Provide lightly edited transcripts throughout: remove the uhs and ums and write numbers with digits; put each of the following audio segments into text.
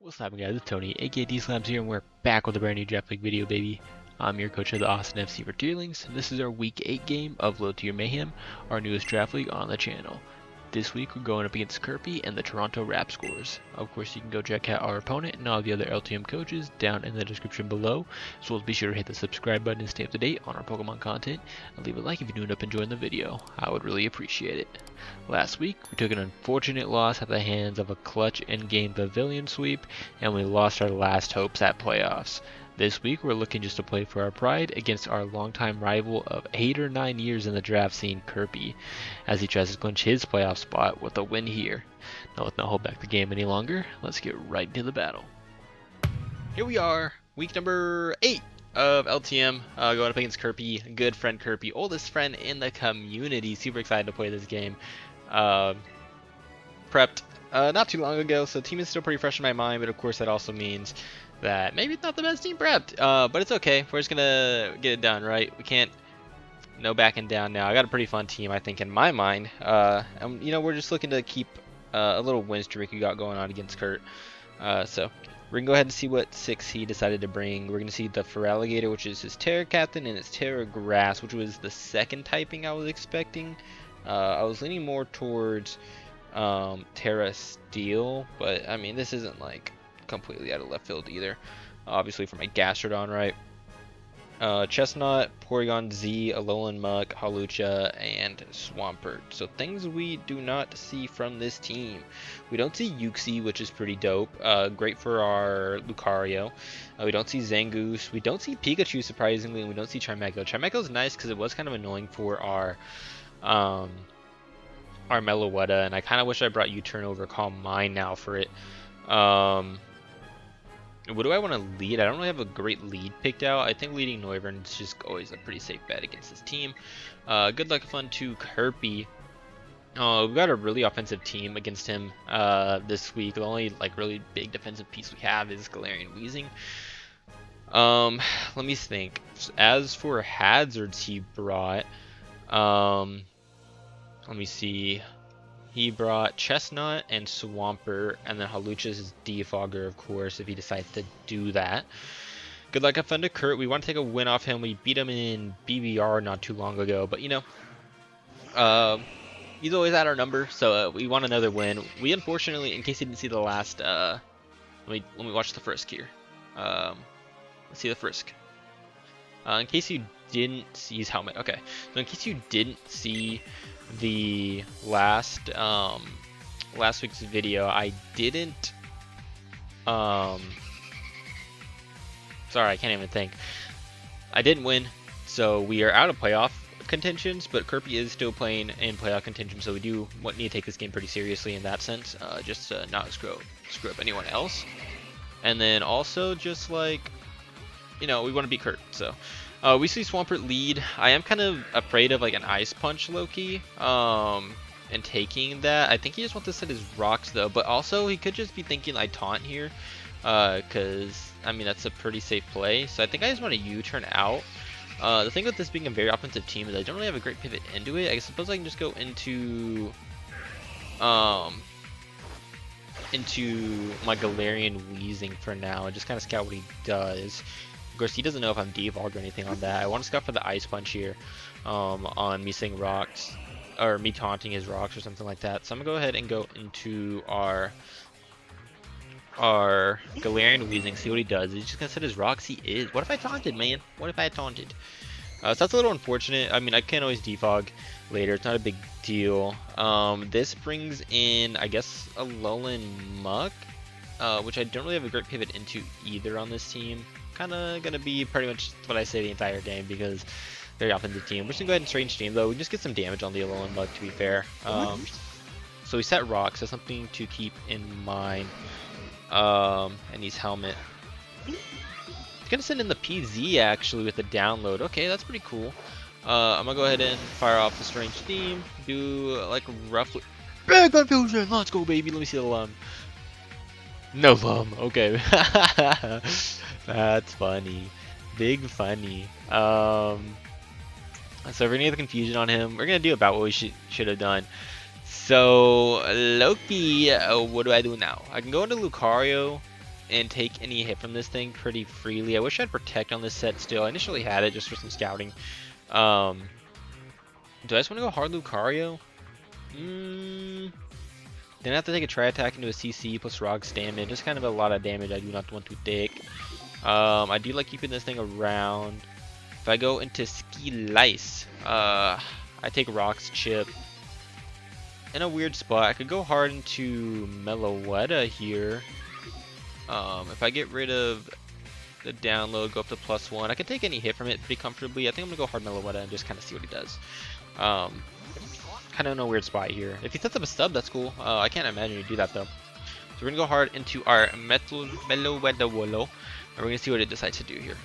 What's happening, guys? It's Tony, aka D-Slams here, and we're back with a brand new Draft League video, baby. I'm your coach of the Austin FC for Tierlings, and this is our Week 8 game of Low-Tier Mayhem, our newest Draft League on the channel. This week, we're going up against Kirby and the Toronto Rapscores. Of course, you can go check out our opponent and all the other LTM coaches down in the description below, as well as be sure to hit the subscribe button and stay up to date on our Pokemon content, and leave a like if you do end up enjoying the video. I would really appreciate it. Last week, we took an unfortunate loss at the hands of a clutch in-game pavilion sweep, and we lost our last hopes at playoffs. This week, we're looking just to play for our pride against our longtime rival of 8 or 9 years in the draft scene, Kirby, as he tries to clinch his playoff spot with a win here. Now, let's not hold back the game any longer. Let's get right into the battle. Here we are, week number 8 of LTM, going up against Kirby, good friend Kirby, oldest friend in the community. Super excited to play this game. Prepped not too long ago, so the team is still pretty fresh in my mind, but of course that also means that maybe it's not the best team prepped, but it's okay. We're just gonna get it done, right? We can't, no backing down now. I got a pretty fun team, I think, in my mind. And, you know, we're just looking to keep a little win streak we got going on against Kurt. So we're gonna go ahead and see what 6 he decided to bring. We're gonna see the Feraligatr, which is his Terra Captain, and it's Terra Grass, which was the second typing I was expecting. I was leaning more towards Terra Steel, but I mean, this isn't like completely out of left field either. Obviously for my Gastrodon, right? Chestnut, Porygon-Z, Alolan Muck, Hawlucha, and Swampert. So things we do not see from this team. We don't see Uxie, which is pretty dope. Great for our Lucario. We don't see Zangoose. We don't see Pikachu, surprisingly, and we don't see Chimecho. Chimecho's nice because it was kind of annoying for our Meloetta, and I kind of wish I brought U-Turn over Calm Mind now for it. What do I want to lead? I don't really have a great lead picked out. I think leading Noivern is just always a pretty safe bet against this team. Good luck and fun to Kirby. We've got a really offensive team against him this week. The only like really big defensive piece we have is Galarian Weezing. Let me think. As for hazards he brought, let me see. He brought Chestnut and Swampert, and then Hawlucha's his Defogger, of course, if he decides to do that. Good luck and fun to Kurt. We want to take a win off him. We beat him in BBR not too long ago, but you know, he's always at our number, so we want another win. We unfortunately, in case you didn't see the last, let me watch the frisk here. Let's see the frisk. In case you didn't see his helmet, okay. So in case you didn't see the last week's video, I didn't sorry, I can't even think. I didn't win, so we are out of playoff contentions, but Kirby is still playing in playoff contention, so we do need to take this game pretty seriously in that sense, just to not screw up anyone else. And then also just like, you know, we want to beat Kurt, so we see Swampert lead. I am kind of afraid of like an Ice Punch Loki, and taking that. I think he just wants to set his rocks though, but also he could just be thinking I taunt here, because I mean that's a pretty safe play. So I think I just want to U-turn out. The thing with this being a very offensive team is I don't really have a great pivot into it. I suppose I can just go into my Galarian Weezing for now and just kind of scout what he does. Of course, he doesn't know if I'm Defog or anything on that. I want to scout for the Ice Punch here, on me saying rocks, or me taunting his rocks or something like that. So I'm gonna go ahead and go into our Galarian Weezing, see what he does. He's just gonna set his rocks. He is. What if I taunted, man? What if I taunted? So that's a little unfortunate. I mean, I can always defog later. It's not a big deal. This brings in, I guess, a Alolan Muck, which I don't really have a great pivot into either on this team. Kind of gonna be pretty much what I say the entire game because very offensive team. We're just gonna go ahead and strange team though. We can just get some damage on the Alolan Muck, to be fair. So we set rocks. That's something to keep in mind. And he's helmet. He's gonna send in the PZ actually with the download. Okay, that's pretty cool. I'm gonna go ahead and fire off the strange team. Do like roughly big confusion. Let's go, baby. Let me see the lum. No lum. Okay. That's funny. Big funny. So if we're gonna get the confusion on him, we're gonna do about what we should have done. So Loki, what do I do now? I can go into Lucario. and take any hit from this thing pretty freely. I wish I had Protect on this set still. I initially had it just for some scouting. Do I just want to go hard Lucario? Then I have to take a Tri-Attack into a CC plus Rocks damage. Just kind of a lot of damage I do not want to take. I do like keeping this thing around. If I go into Ski Lice, I take Rocks Chip. In a weird spot, I could go hard into Meloetta here. If I get rid of the download, go up to +1, I can take any hit from it pretty comfortably. I think I'm gonna go hard Meloetta and just kind of see what he does. Kind of in a weird spot here. If he sets up a stub, that's cool. I can't imagine he'd do that though. So we're gonna go hard into our Meloetta Wolo, and we're gonna see what it decides to do here.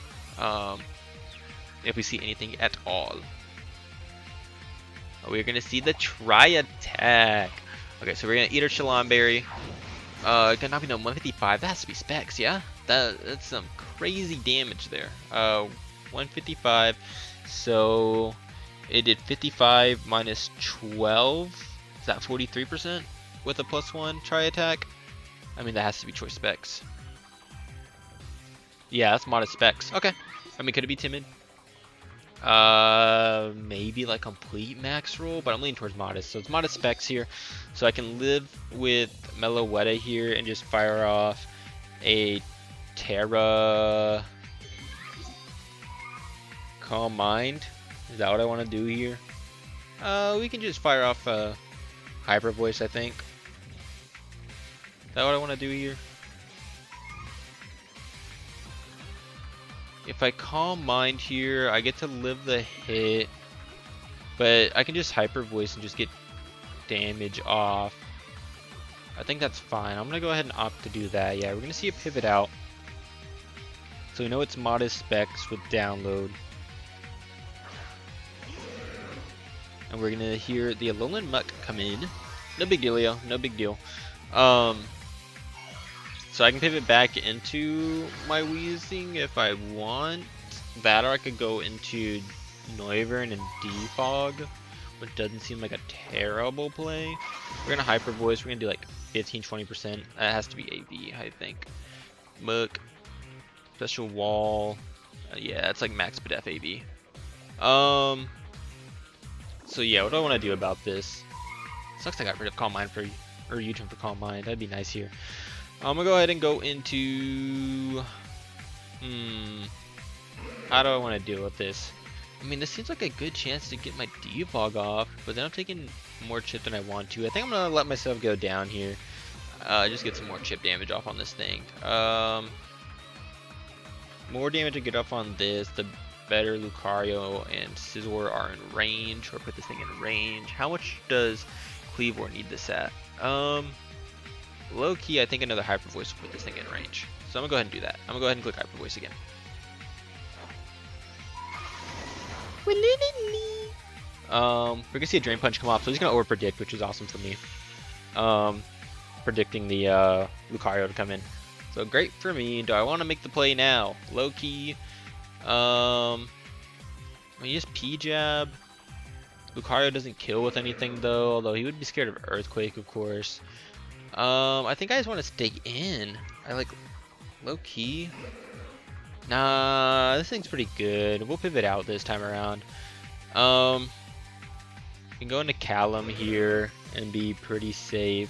If we see anything at all. We're gonna see the Tri-Attack. Okay, so we're gonna eat our Shalom Berry. Gonna not be no 155. That has to be specs, yeah. That's some crazy damage there. 155. So it did 55 minus 12. Is that 43% with a +1 Tri-Attack? I mean, that has to be choice specs. Yeah, that's modest specs. Okay. I mean, could it be timid? Maybe like complete max roll, but I'm leaning towards modest, so it's modest specs here. So I can live with Meloetta here and just fire off a Terra Calm Mind. Is that what I want to do here? We can just fire off Hyper Voice, I think. Is that what I want to do here? If I Calm Mind here, I get to live the hit, but I can just Hyper Voice and just get damage off. I think that's fine. I'm gonna go ahead and opt to do that. Yeah, we're gonna see a pivot out. So we know it's modest specs with download. And we're gonna hear the Alolan Muck come in. No big dealio, no big deal. So I can pivot back into my Weezing if I want that, or I could go into Noivern and Defog, which doesn't seem like a terrible play. We're gonna Hyper Voice. We're gonna do like 15-20%. That has to be AV, I think. Muck, Special Wall. Yeah, it's like max def AV. So yeah, what do I want to do about this? Sucks I got rid of Calm Mind or U-turn for Calm Mind. That'd be nice here. I'm gonna go ahead and go into. How do I want to deal with this? I mean, this seems like a good chance to get my Defog off, but then I'm taking more chip than I want to. I think I'm gonna let myself go down here. Just get some more chip damage off on this thing. More damage to get off on this, the better Lucario and Scizor are in range, or put this thing in range. How much does Cleavor need this at? Low key, I think another Hyper Voice will put this thing in range. So I'm gonna go ahead and do that. I'm gonna go ahead and click Hyper Voice again. We're gonna see a Drain Punch come off, so he's gonna over predict, which is awesome for me. Predicting the Lucario to come in. So great for me. Do I want to make the play now? Low key. I mean, just P-Jab. Lucario doesn't kill with anything though, although he would be scared of Earthquake, of course. I think I just want to stay in. I like low key. Nah, this thing's pretty good. We'll pivot out this time around. You can go into Callum here and be pretty safe.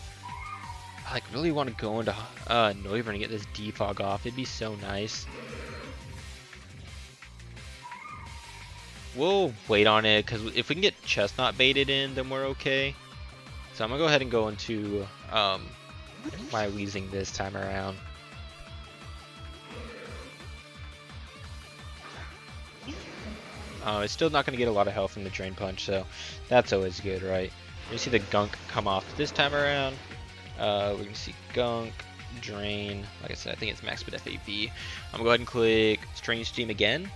I like really want to go into Noivern and get this Defog off. It'd be so nice. We'll wait on it because if we can get Chestnut baited in, then we're okay. So I'm gonna go ahead and go into my Weezing this time around. It's still not gonna get a lot of health from the Drain Punch, so that's always good, right? You see the Gunk come off this time around. We're gonna see Gunk, Drain. Like I said, I think it's max def AV. I'm gonna go ahead and click Strange Steam again.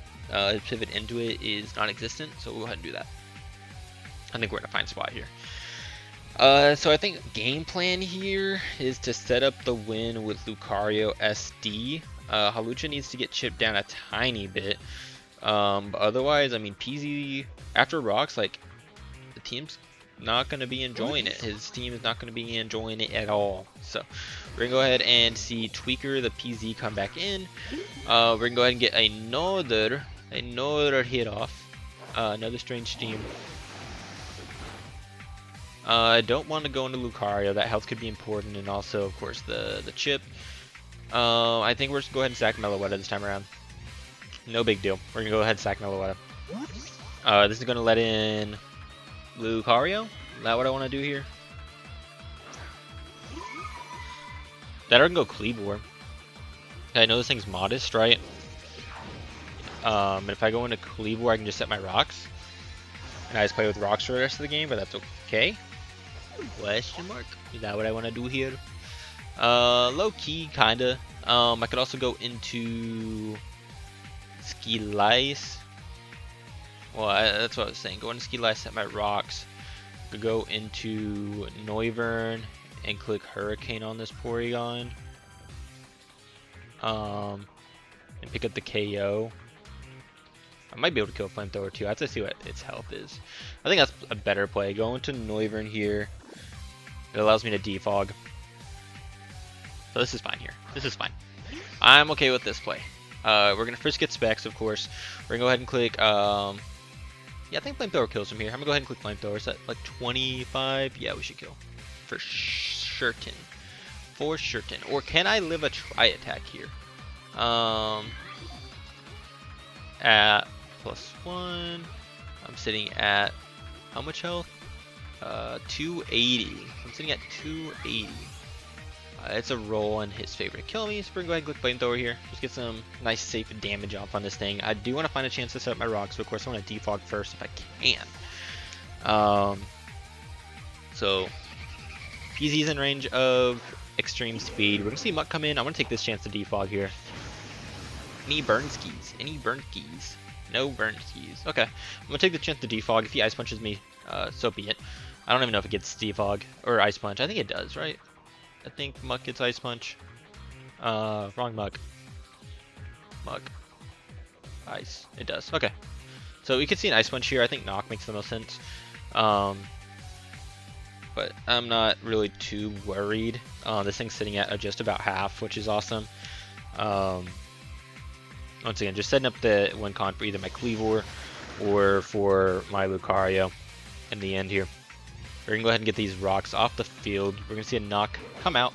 Pivot into it is non-existent, so we'll go ahead and do that. I think we're in a fine spot here. So I think game plan here is to set up the win with Lucario SD. Hawlucha needs to get chipped down a tiny bit. But otherwise, I mean, PZ after rocks, like the team's not going to be enjoying it. His team is not going to be enjoying it at all. So we're going to go ahead and see Tweaker, the PZ, come back in. We're going to go ahead and get another hit off. Another strange team. I don't want to go into Lucario. That health could be important, and also, of course, the chip. I think we're just going to go ahead and sack Meloetta this time around. No big deal. We're going to go ahead and sack Meloetta. This is going to let in Lucario. Is that what I want to do here? That or I can go Cleavor. I know this thing's modest, right? And if I go into Cleavor, I can just set my rocks. And I just play with rocks for the rest of the game, but that's okay. Question mark? Is that what I want to do here? Low key, kinda. I could also go into Ski Lice. Well, that's what I was saying. Go into Ski Lice, set my rocks. Could go into Noivern and click Hurricane on this Porygon. And pick up the KO. I might be able to kill a Flamethrower too. I have to see what its health is. I think that's a better play. Go into Noivern here. It allows me to defog. So this is fine here. This is fine. I'm okay with this play. We're going to first get specs, of course. We're going to go ahead and click... yeah, I think Flamethrower kills him here. I'm going to go ahead and click Flamethrower. Is that like 25? Yeah, we should kill. For certain. For certain. Or can I live a tri-attack here? At +1. I'm sitting at... how much health? 280. I'm sitting at 280. It's a roll on his favorite kill me, so we're going to go ahead and click Flamethrower here. Just get some nice safe damage off on this thing. I do want to find a chance to set up my rocks, so of course I want to defog first if I can. So PZ's in range of extreme speed. We're going to see Muck come in. I want to take this chance to defog here. Any burn skis? Any burn skis? No burn skis. Okay, I'm going to take the chance to defog. If he ice punches me, so be it. I don't even know if it gets defog or ice punch. I think it does, right? I think Muck gets ice punch. Wrong Muck. Muck. Ice. It does. Okay. So we could see an ice punch here. I think knock makes the most sense. But I'm not really too worried. This thing's sitting at just about half, which is awesome. Once again, just setting up the win con for either my Cleavor or for my Lucario in the end here. We're going to go ahead and get these rocks off the field. We're going to see a knock come out.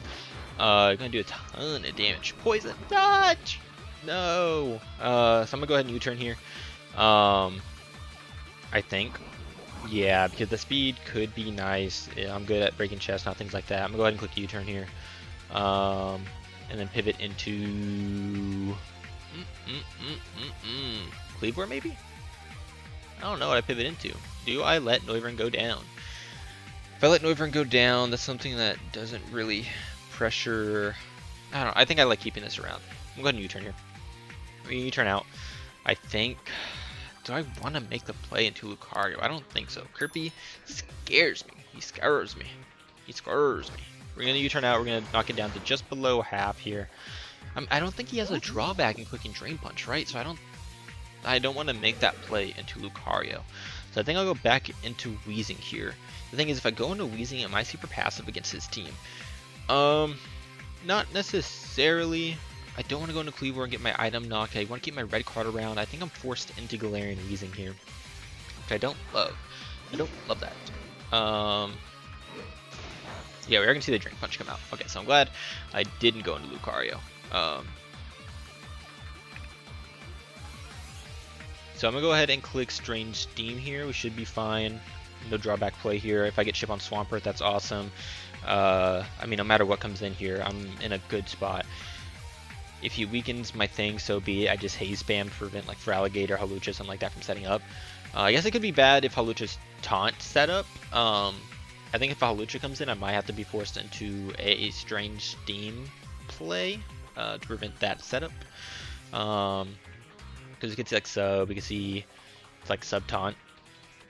Going to do a ton of damage. Poison touch! No! So I'm going to go ahead and U-turn here. I think. Yeah, because the speed could be nice. Yeah, I'm good at breaking chests, not things like that. I'm going to go ahead and click U-turn here. And then pivot into... Cleavor maybe? I don't know what I pivot into. Do I let Noivern go down? If I let Noivern go down, that's something that doesn't really pressure... I don't know. I think I like keeping this around. I'm going to U-turn here. U-turn out. I think... Do I want to make the play into Lucario? I don't think so. Kirby scares me. He scares me. He scares me. We're going to U-turn out. We're going to knock it down to just below half here. I don't think he has a drawback in clicking Drain Punch, right? So I don't want to make that play into Lucario. So I think I'll go back into Weezing here. The thing is, if I go into Weezing, am I super passive against his team? Not necessarily. I don't want to go into Cleavor and get my item knocked. I want to keep my red card around. I think I'm forced into Galarian Weezing here, which I don't love. I don't love that. Yeah, we are going to see the Drain Punch come out. Okay, so I'm glad I didn't go into Lucario. So I'm going to go ahead and click Strange Steam here. We should be fine. No drawback play here. If I get Chip on Swampert, that's awesome. I mean, no matter what comes in here, I'm in a good spot. If he weakens my thing, so be it. I just haze spam to prevent like for Alligator, Halucha, something like that from setting up. I guess it could be bad if Halucha's taunt set up. I think if Halucha comes in, I might have to be forced into a Strange Steam play to prevent that setup. Because you can see like sub, you can see it's like sub taunt.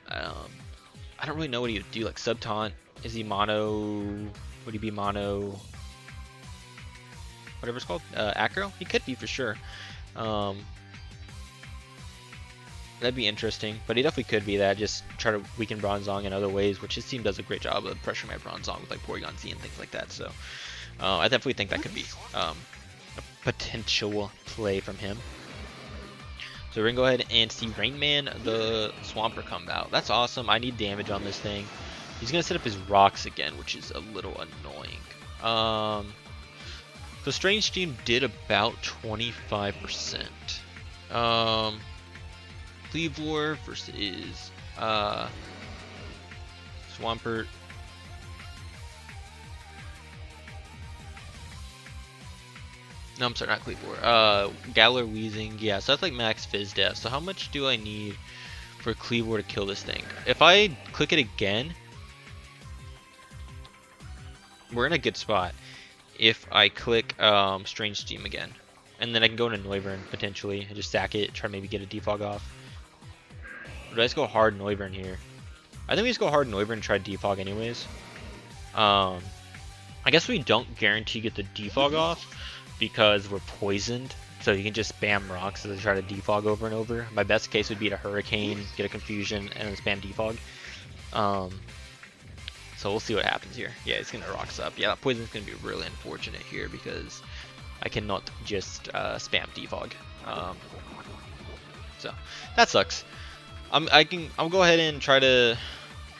I don't really know what he would do. Like sub taunt, is he mono? Would he be mono? Whatever it's called, acro? He could be for sure. That'd be interesting, but he definitely could be that. Just try to weaken Bronzong in other ways, which his team does a great job of pressuring my Bronzong with like Porygon-Z and things like that. So I definitely think that could be a potential play from him. So we're gonna go ahead and see Rainman the Swampert come out. That's awesome. I need damage on this thing. He's gonna set up his rocks again, which is a little annoying. So Strange Steam did about 25%. Cleavor versus Swampert. No, I'm sorry, not Cleavor. Galar Weezing. Yeah, so that's like max Fizz Def. So how much do I need for Cleavor to kill this thing? If I click it again, we're in a good spot. If I click Strange Steam again, and then I can go into Noivern potentially and just sack it, try to maybe get a defog off. Or do I just go hard Noivern here? I think we just go hard Noivern and try defog anyways. I guess we don't guarantee get the defog off because we're poisoned, so you can just spam rocks as I try to defog over and over. My best case would be to Hurricane, get a Confusion, and then spam defog. So we'll see what happens here. Yeah, it's gonna rocks up. Yeah, poison's gonna be really unfortunate here because I cannot just spam defog. So that sucks. I'll go ahead and try to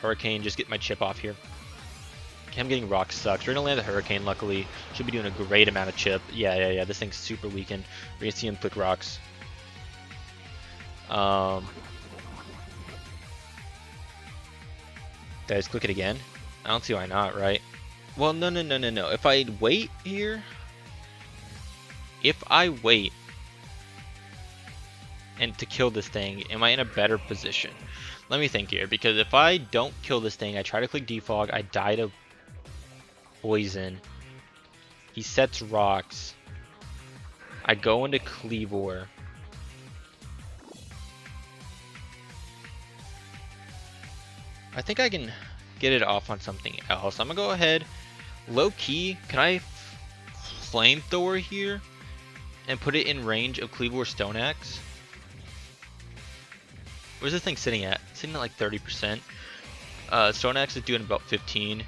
Hurricane, just get my chip off here. Him getting rocks sucks. We're gonna land the Hurricane, luckily. Should be doing a great amount of chip. Yeah. This thing's super weakened. We're gonna see him click rocks. Did I just click it again? I don't see why not, right? Well, no. If I wait here, and to kill this thing, am I in a better position? Let me think here, because if I don't kill this thing, I try to click defog, I die to poison, he sets rocks, I go into Cleavor, I think I can get it off on something else. I'm gonna go ahead, low key, can I flamethrower here and put it in range of Cleavor Stone Axe? Where's this thing sitting at? It's sitting at like 30%. Stone Axe is doing about 15.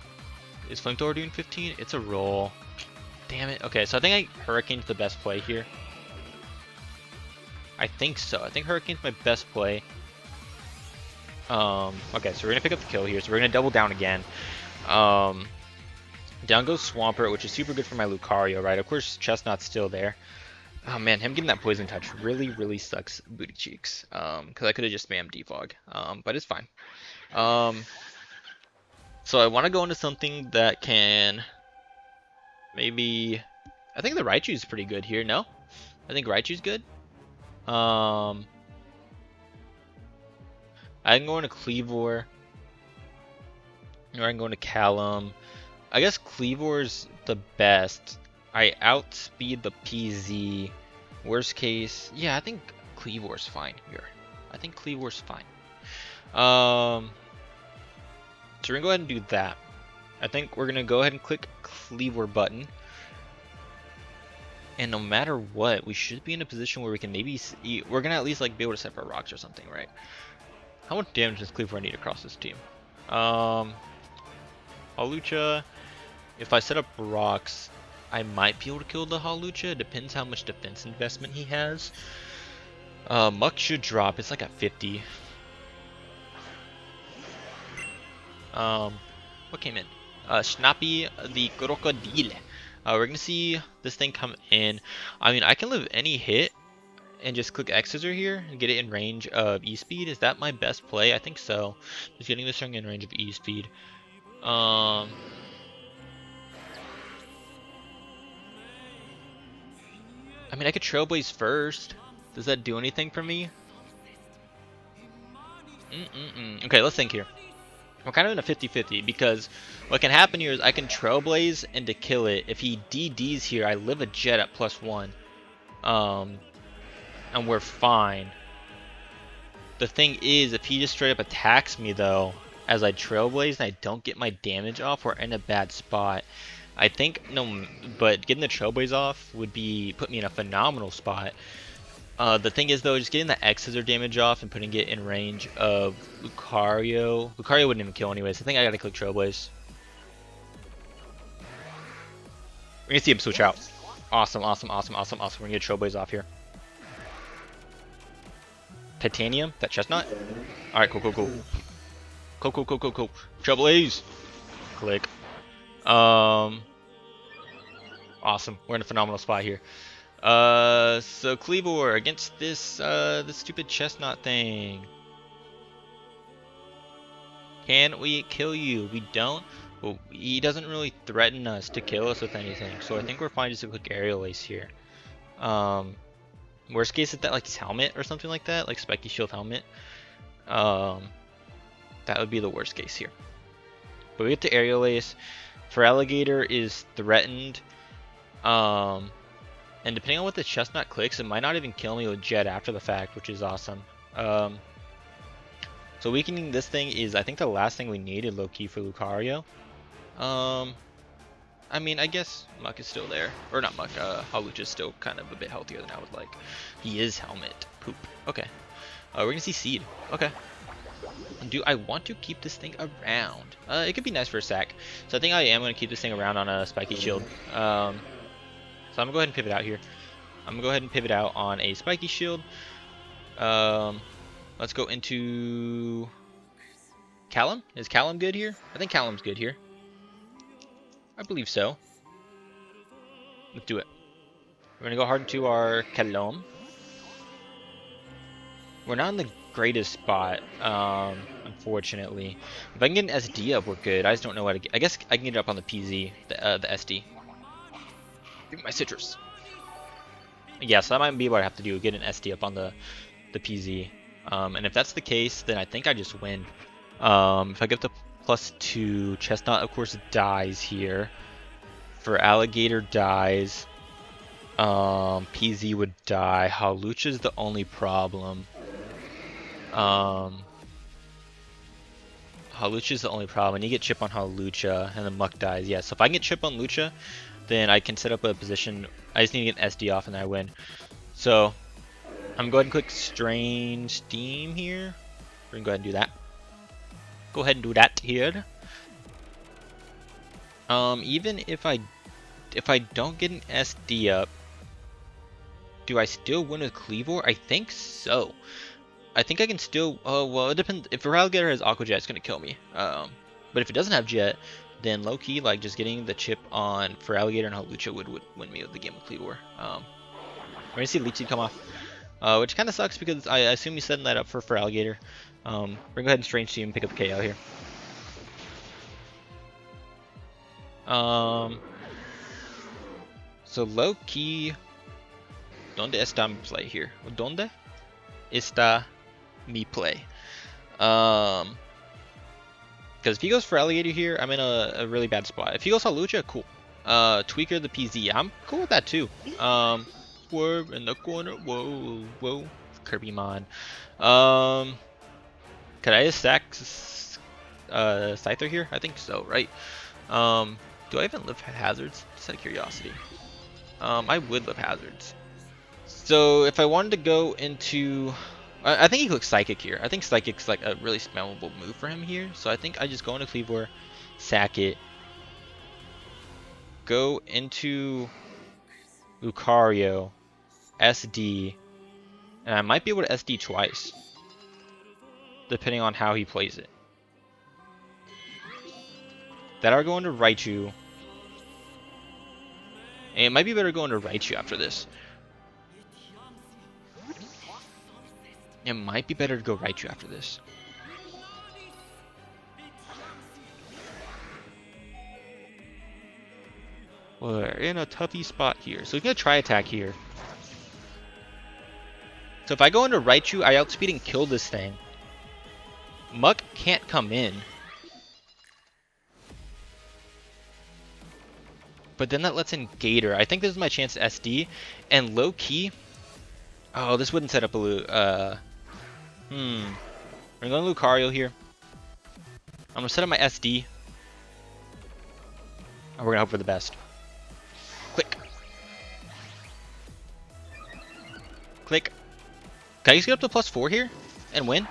Is Flamethrower doing 15? It's a roll. Damn it. Okay, so I think Hurricane's the best play here. I think so. I think Hurricane's my best play. Okay, so we're gonna pick up the kill here. So we're gonna double down again. Down goes Swampert, which is super good for my Lucario, right? Of course, Chestnut's still there. Oh man, him getting that poison touch really sucks booty cheeks. Because I could have just spammed defog. But it's fine. So I want to go into something that can maybe. I think the Raichu is pretty good here. No, I think Raichu's good. I can go into Cleavor, or I can go into Callum. I guess Cleavor's the best. I outspeed the PZ. Worst case, yeah, I think Cleavor's fine here. I think Cleavor's fine. So we're gonna go ahead and do that. I think we're gonna go ahead and click Cleavor button. And no matter what, we should be in a position where we can maybe see, we're gonna at least like be able to separate rocks or something, right? How much damage does Cleavor need across this team? Hawlucha, if I set up rocks, I might be able to kill the Hawlucha. It depends how much defense investment he has. Muck should drop. It's like a 50. What came in? Snappy the Crocodile. We're gonna see this thing come in. I mean, I can live any hit and just click X scissor here and get it in range of E-Speed. Is that my best play? I think so. Just getting this thing in range of E-Speed. I mean, I could Trailblaze first. Does that do anything for me? Okay, let's think here. We're kind of in a 50-50 because what can happen here is I can Trailblaze and to kill it. If he DDs here, I live a jet at +1. And we're fine. The thing is, if he just straight up attacks me though, as I Trailblaze and I don't get my damage off, we're in a bad spot. I think, no, but getting the Trailblaze off would be put me in a phenomenal spot. The thing is though, just getting the X scissor damage off and putting it in range of Lucario. Lucario wouldn't even kill anyways. I think I gotta click Trailblaze. We're gonna see him switch out. Awesome, awesome, awesome, awesome, awesome. We're gonna get Trailblaze off here. Titanium, that chestnut. Alright, cool, cool, cool. Cool, cool, cool, cool, cool. Trailblaze. Click. Awesome. We're in a phenomenal spot here. So Cleavor against this this stupid chestnut thing. Can we kill you? We don't. Well, he doesn't really threaten us to kill us with anything, so I think we're fine just to click Aerial Ace here. Worst case is that like his helmet or something like that, like Spiky Shield helmet. That would be the worst case here. But we get to Aerial Ace. Feraligatr is threatened. And depending on what the chestnut clicks, it might not even kill me with Jet after the fact, which is awesome. So weakening this thing is, I think, the last thing we needed low-key for Lucario. I mean, I guess Muck is still there. Or not Muck, Hawlucha is still kind of a bit healthier than I would like. He is Helmet. Poop. Okay. We're gonna see Seed. Okay. Do I want to keep this thing around? It could be nice for a sack. So I think I am gonna keep this thing around on a Spiky Shield. So I'm gonna go ahead and pivot out here. I'm gonna go ahead and pivot out on a Spiky Shield. Let's go into Callum. Is Callum good here? I think Callum's good here. I believe so. Let's do it. We're gonna go hard into our Callum. We're not in the greatest spot, unfortunately. If I can get an SD up, we're good. I just don't know how to get. I guess I can get it up on the PZ, the SD. Give me my citrus. Yeah, so that might be what I have to do. Get an SD up on the PZ. And if that's the case, then I think I just win. If I get the +2, Chestnut of course dies here. Feraligatr dies. PZ would die. Hawlucha is the only problem. Hawlucha is the only problem. I need to get chip on Hawlucha, and then Muck dies. Yeah, so if I can get chip on Lucha, then I can set up a position. I just need to get an SD off, and then I win. So I'm going to click Strange Steam here. We're gonna go ahead and do that. Go ahead and do that here. Even if I don't get an SD up, do I still win with Cleavor? I think so. I think I can still. Oh well, it depends. If Feraligatr has Aqua Jet, it's gonna kill me. But if it doesn't have Jet, then low key, like just getting the chip on Feraligatr and Hawlucha would win me with the game with Cleavor. We're gonna see Leech Seed come off, which kind of sucks because I assume he's setting that up for Feraligatr. We're gonna go ahead and Strange Team and pick up the KO here. So low key, ¿dónde está mi play here? ¿Dónde está mi play? Because if he goes Feraligatr here, I'm in a really bad spot. If he goes Hawlucha, cool. Tweaker the PZ, I'm cool with that too. Swerve in the corner, whoa, whoa, Kirby-mon. Could I just stack Scyther here? I think so, right? Do I even live hazards? Just out of curiosity. I would live hazards. So if I wanted to go into, I think he clicks Psychic here. I think Psychic's like a really spammable move for him here. So I think I just go into Cleavor, sack it, go into Lucario, SD, and I might be able to SD twice, depending on how he plays it. That are going to Raichu. And it might be better going to Raichu after this. It might be better to go Raichu after this. We're in a toughy spot here. So we're going to try attack here. So if I go into Raichu, I outspeed and kill this thing. Muck can't come in. But then that lets in Gator. I think this is my chance to SD. And low key. Oh, this wouldn't set up a We're going to Lucario here. I'm going to set up my SD. And we're going to hope for the best. Click. Click. Can I just get up to +4 here and win?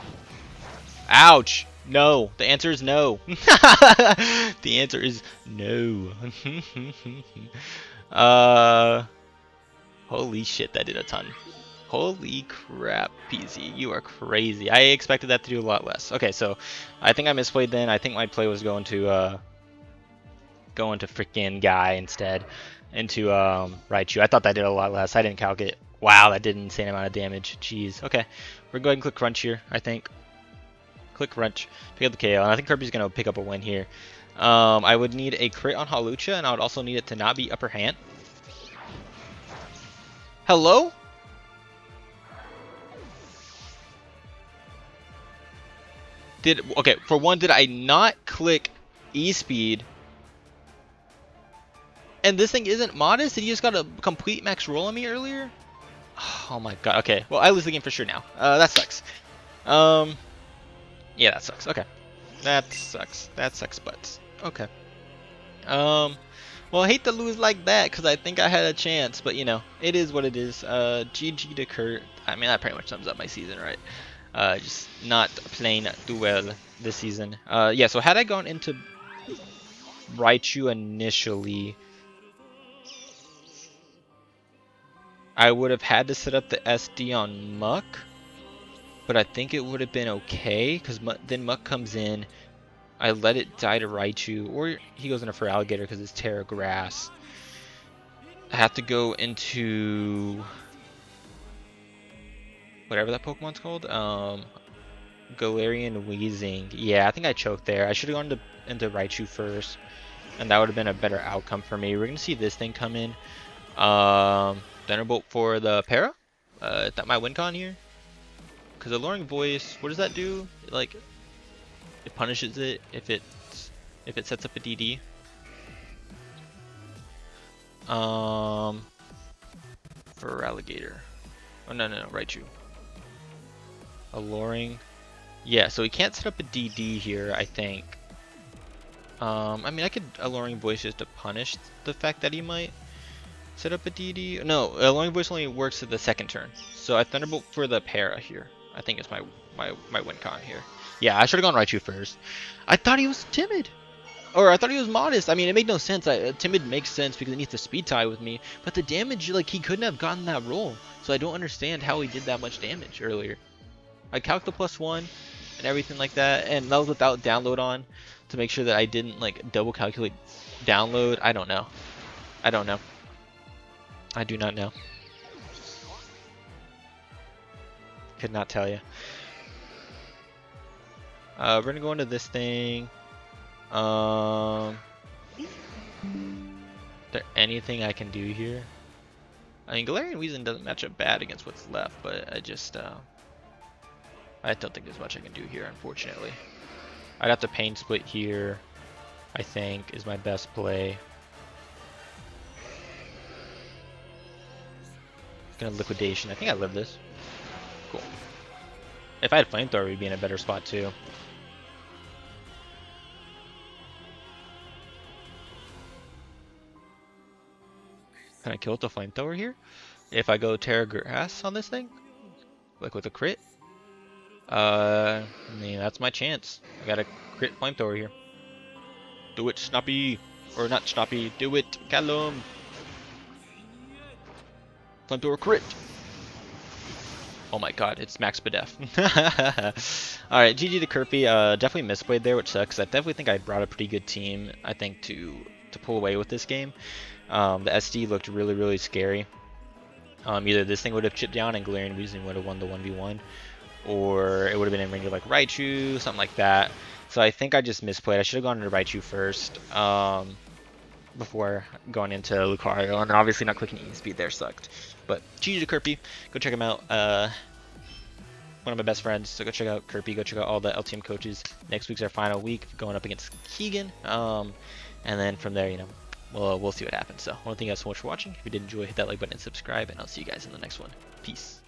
Ouch. No. The answer is no. The answer is no. Holy shit, that did a ton. Holy crap, PZ, you are crazy. I expected that to do a lot less. Okay, so I think I misplayed then. I think my play was going to freaking guy instead, into Raichu. I thought that did a lot less. I didn't calculate. Wow, that did an insane amount of damage. Jeez. Okay, we're going to click Crunch here, I think. Click Crunch, pick up the KO, and I think Kirby's going to pick up a win here. I would need a crit on Hawlucha, and I would also need it to not be upper hand. Hello? Okay, for one, did I not click E-Speed? And this thing isn't modest? Did he just got a complete max roll on me earlier? Oh my god, okay. Well, I lose the game for sure now. That sucks. Yeah, that sucks. Okay. That sucks. That sucks butts. Okay. Well, I hate to lose like that because I think I had a chance, but you know, it is what it is. GG to Kurt. I mean, that pretty much sums up my season, right? Just not playing too well this season. Yeah, so had I gone into Raichu initially, I would have had to set up the SD on Muck, but I think it would have been okay, because then Muck comes in, I let it die to Raichu, or he goes into for Alligator because it's Terra Grass. I have to go into whatever that Pokemon's called, Galarian Weezing. Yeah, I think I choked there. I should have gone into Raichu first, and that would have been a better outcome for me. We're gonna see this thing come in. Thunderbolt for the Para. Is that my win con here? Because Alluring Voice, what does that do? Like, it punishes it if it sets up a DD. For Alligator. Oh no, Raichu. Alluring. Yeah, so he can't set up a DD here, I think. I mean, I could Alluring Voice just to punish the fact that he might set up a DD. No, Alluring Voice only works at the second turn. So I Thunderbolt for the Para here. I think it's my win con here. Yeah, I should have gone Raichu first. I thought he was timid. Or I thought he was modest. I mean, it made no sense. Timid makes sense because it needs to speed tie with me. But the damage, like, he couldn't have gotten that roll. So I don't understand how he did that much damage earlier. I calced the +1 and everything like that. And that was without download on to make sure that I didn't, like, double calculate download. I don't know. I don't know. I do not know. Could not tell you. We're gonna go into this thing. Is there anything I can do here? I mean, Galarian Weezing doesn't match up bad against what's left, but I just I don't think there's much I can do here, unfortunately. I'd have to Pain Split here, I think, is my best play. Gonna Liquidation. I think I live this. Cool. If I had Flamethrower, we'd be in a better spot too. Can I kill with the Flamethrower here? If I go Terra Grass on this thing? Like with a crit? I mean, that's my chance. I got a crit Flamethrower here. Do it, Snappy! Or not Snappy, do it, Callum! Flamethrower crit! Oh my god, it's Max Bedef. Alright, GG to Kirby. Definitely misplayed there, which sucks. I definitely think I brought a pretty good team, I think, to pull away with this game. The SD looked really, really scary. Either this thing would have chipped down and Galarian Weezing would have won the 1v1, or it would have been in range of like Raichu, something like that. So I think I just misplayed. I should have gone into Raichu first before going into Lucario, and obviously not clicking E-Speed there sucked. But GG to Kirby. Go check him out. One of my best friends, so go check out Kirby. Go check out all the LTM coaches. Next week's our final week, going up against Keegan. And then from there, you know, we'll see what happens. So I want to thank you guys so much for watching. If you did enjoy, hit that like button and subscribe, and I'll see you guys in the next one. Peace.